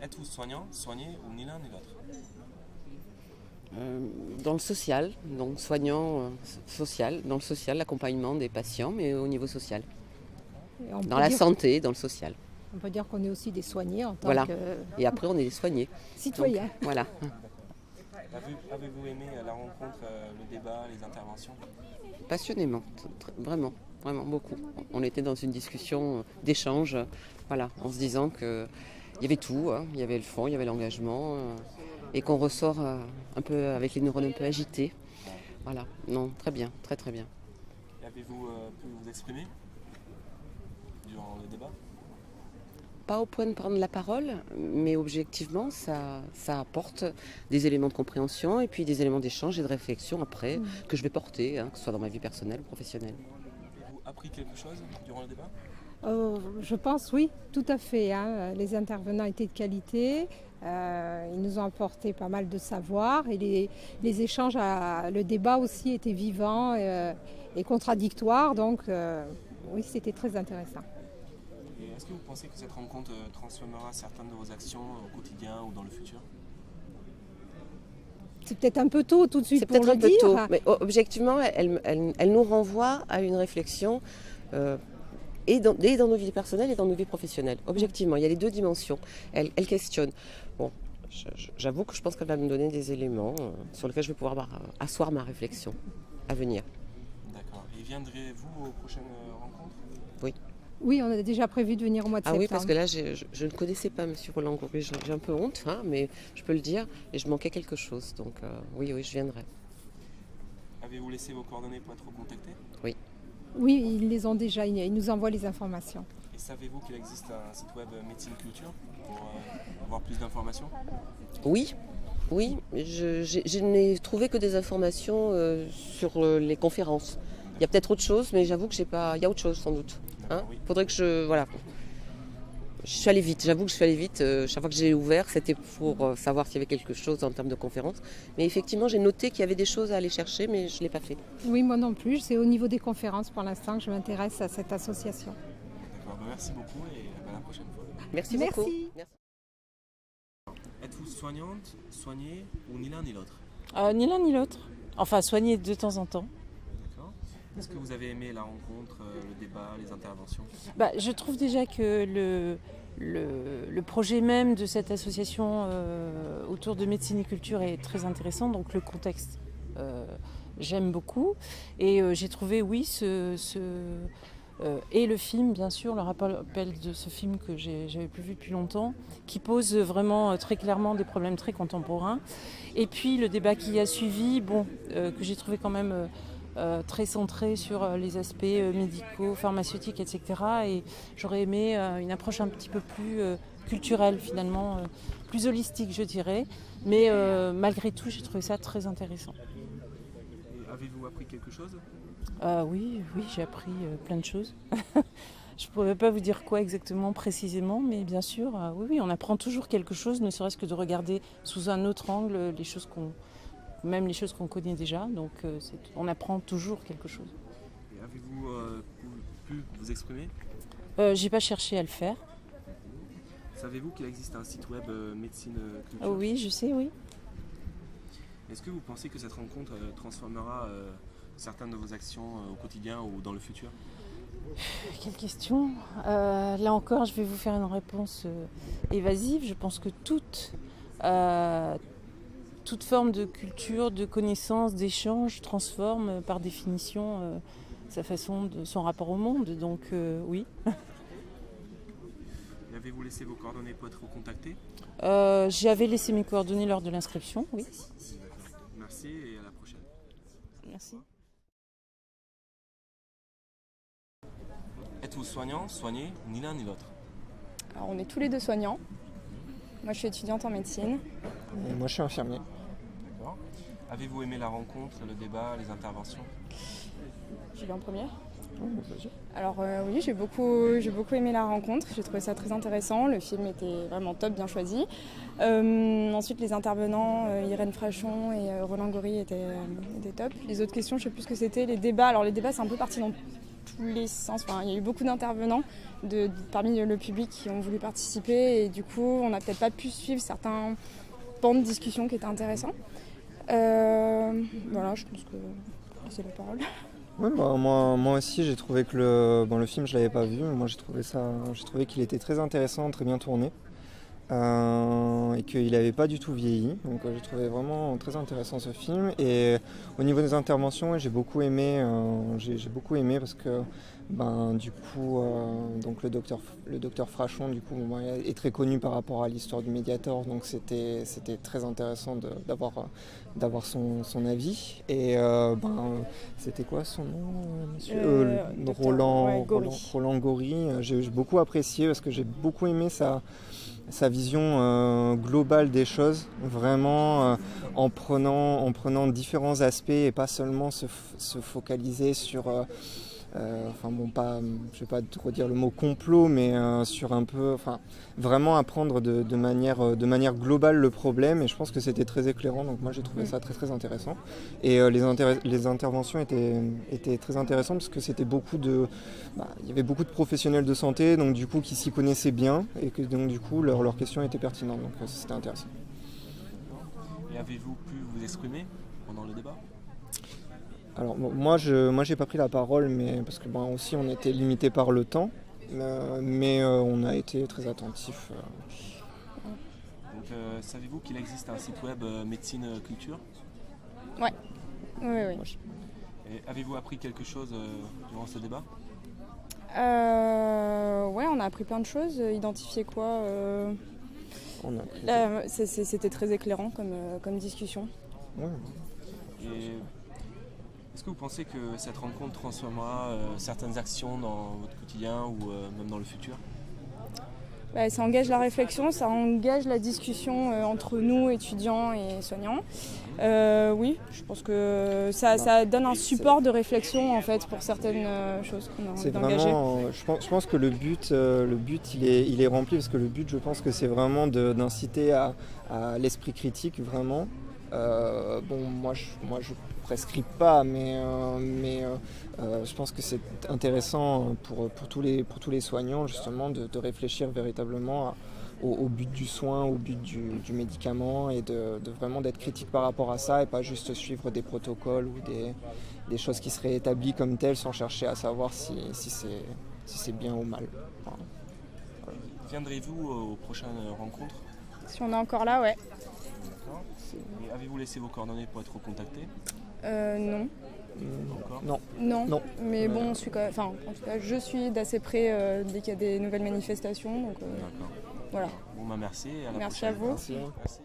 Êtes-vous soignant, soigné ou ni l'un ni l'autre? Dans le social, donc soignant social, dans le social, l'accompagnement des patients, mais au niveau social. Et on Dans peut la dire, santé, dans le social. on peut dire qu'on est aussi des soignés en tant Voilà. que Et après, on est les soignés. Donc, citoyens. voilà. Avez-vous aimé la rencontre, le débat, les interventions? Passionnément, vraiment, vraiment beaucoup. On était dans une discussion d'échange, voilà, en se disant qu'il y avait tout, hein. Il y avait le fond, il y avait l'engagement, et qu'on ressort un peu avec les neurones un peu agités. Voilà, non, très bien, très très bien. Et avez-vous pu vous exprimer durant le débat? Pas au point de prendre la parole, mais objectivement, ça apporte des éléments de compréhension et puis des éléments d'échange et de réflexion après que je vais porter, hein, que ce soit dans ma vie personnelle ou professionnelle. Avez-vous appris quelque chose durant le débat? Je pense oui, tout à fait, hein. Les intervenants étaient de qualité, ils nous ont apporté pas mal de savoir et les échanges, le débat aussi était vivant et contradictoire, donc oui, c'était très intéressant. Et est-ce que vous pensez que cette rencontre transformera certaines de vos actions au quotidien ou dans le futur? C'est peut-être un peu tôt tout de suite C'est pour peut-être le un peu dire. tôt, mais objectivement, elle nous renvoie à une réflexion et dans nos vies personnelles et dans nos vies professionnelles. Objectivement, il y a les deux dimensions. Elle questionne. Bon, j'avoue que je pense qu'elle va me donner des éléments sur lesquels je vais pouvoir asseoir ma réflexion à venir. D'accord. Et viendrez-vous aux prochaines rencontres? Oui. Oui, on a déjà prévu de venir au mois de Ah septembre. oui, parce que là, je ne connaissais pas M. Roland Courbet. J'ai un peu honte, hein, mais je peux le dire, et je manquais quelque chose. Donc oui, je viendrai. Avez-vous laissé vos coordonnées pour être contacté? Oui. Oui, ils les ont déjà, ils nous envoient les informations. Et savez-vous qu'il existe un site web Médecine Culture pour avoir plus d'informations? Oui, oui, je n'ai trouvé que des informations sur les conférences. Il y a peut-être autre chose, mais j'avoue que j'ai pas. Il y a autre chose sans doute. Hein, oui. faudrait que voilà. Je suis allée vite, j'avoue que je suis allée vite. Chaque fois que j'ai ouvert, c'était pour savoir s'il y avait quelque chose en termes de conférences. Mais effectivement, j'ai noté qu'il y avait des choses à aller chercher, mais je ne l'ai pas fait. Oui, moi non plus. C'est au niveau des conférences pour l'instant que je m'intéresse à cette association. D'accord, merci beaucoup et à la prochaine fois. Merci Merci. beaucoup. Merci. Êtes-vous soignante, soignée ou ni l'un ni l'autre? Ni l'un ni l'autre. Enfin, soigner de temps en temps. D'accord. Est-ce que vous avez aimé la rencontre, le débat, les interventions? Je trouve déjà que le projet même de cette association autour de médecine et culture est très intéressant. Donc le contexte, j'aime beaucoup. Et j'ai trouvé, oui, et le film, bien sûr, le rappel de ce film que j'avais plus vu depuis longtemps, qui pose vraiment très clairement des problèmes très contemporains. Et puis le débat qui a suivi, que j'ai trouvé quand même très centré sur les aspects médicaux, pharmaceutiques, etc. Et j'aurais aimé une approche un petit peu plus culturelle, finalement, plus holistique, je dirais. Mais malgré tout, j'ai trouvé ça très intéressant. Et avez-vous appris quelque chose? Oui, j'ai appris plein de choses. Je ne pourrais pas vous dire quoi exactement, précisément, mais bien sûr, oui, on apprend toujours quelque chose, ne serait-ce que de regarder sous un autre angle les choses même les choses qu'on connaît déjà. Donc on apprend toujours quelque chose. Et avez-vous pu vous exprimer? J'ai pas cherché à le faire. Savez-vous qu'il existe un site web Médecine Culture? Oui, je sais, oui. Est-ce que vous pensez que cette rencontre transformera certaines de vos actions au quotidien ou dans le futur? Quelle question. Là encore, je vais vous faire une réponse évasive. Je pense que toute forme de culture, de connaissance, d'échange transforme par définition son rapport au monde. Donc oui. Et avez-vous laissé vos coordonnées pour être contacté? J'avais laissé mes coordonnées lors de l'inscription, oui. D'accord. Merci et à la prochaine. Merci. Êtes-vous soignant, soigné, ni l'un ni l'autre? Alors, on est tous les deux soignants. Moi, je suis étudiante en médecine. Et moi, je suis infirmier. D'accord. Avez-vous aimé la rencontre, le débat, les interventions? Je vais en première. Oh, vas-y. Alors oui, j'ai beaucoup aimé la rencontre. J'ai trouvé ça très intéressant. Le film était vraiment top, bien choisi. Ensuite, les intervenants, Irène Frachon et Roland Gori étaient top. Les autres questions, je ne sais plus ce que c'était. Les débats, c'est un peu parti dans tous les sens. Enfin, il y a eu beaucoup d'intervenants parmi le public qui ont voulu participer et du coup, on n'a peut-être pas pu suivre certains pans de discussion qui étaient intéressants. Voilà, je pense que c'est la parole. Ouais, moi aussi j'ai trouvé que le film je l'avais pas vu, mais moi j'ai trouvé qu'il était très intéressant, très bien tourné et qu'il n'avait pas du tout vieilli. Donc j'ai trouvé vraiment très intéressant ce film. Et au niveau des interventions, j'ai beaucoup aimé parce que du coup donc le docteur Frachon du coup est très connu par rapport à l'histoire du Mediator, donc c'était très intéressant d'avoir son avis. Et c'était quoi son nom, monsieur Roland Gori. J'ai beaucoup apprécié parce que j'ai beaucoup aimé sa vision globale des choses, vraiment en prenant différents aspects et pas seulement se focaliser sur je vais pas trop dire le mot complot, mais sur un peu, vraiment apprendre de manière globale le problème. Et je pense que c'était très éclairant, donc moi j'ai trouvé ça très très intéressant. Et les interventions étaient très intéressantes parce que c'était il y avait beaucoup de professionnels de santé, donc du coup qui s'y connaissaient bien et que donc du coup leurs questions étaient pertinentes, donc c'était intéressant. Et avez-vous pu vous exprimer pendant le débat ? Alors moi j'ai pas pris la parole, mais parce que aussi on était limité par le temps, mais on a été très attentifs. Donc savez-vous qu'il existe un site web Médecine Culture ? Ouais. Oui. Et avez-vous appris quelque chose durant ce débat ? Ouais, on a appris plein de choses. Identifier quoi c'était très éclairant comme discussion. Ouais. Et est-ce que vous pensez que cette rencontre transformera certaines actions dans votre quotidien ou même dans le futur ? Ça engage la réflexion, ça engage la discussion entre nous, étudiants et soignants. Oui, je pense que ça donne un support de réflexion en fait pour certaines choses qu'on a envie d'engager. Je pense que le but il est rempli, parce que le but je pense que c'est vraiment d'inciter à l'esprit critique vraiment. Moi je prescris pas, mais je pense que c'est intéressant pour tous les soignants justement de réfléchir véritablement au but du soin, au but du médicament, et de vraiment d'être critique par rapport à ça et pas juste suivre des protocoles ou des choses qui seraient établies comme telles sans chercher à savoir si c'est bien ou mal. Voilà. Viendrez-vous aux prochaines rencontres ? Si on est encore là, ouais. D'accord. Et avez-vous laissé vos coordonnées pour être contacté ? Non. Encore ? Non. Mais bon, en tout cas, je suis d'assez près dès qu'il y a des nouvelles manifestations. Donc, D'accord. voilà. Bon, merci et à la Merci prochaine. à vous. Merci. Merci.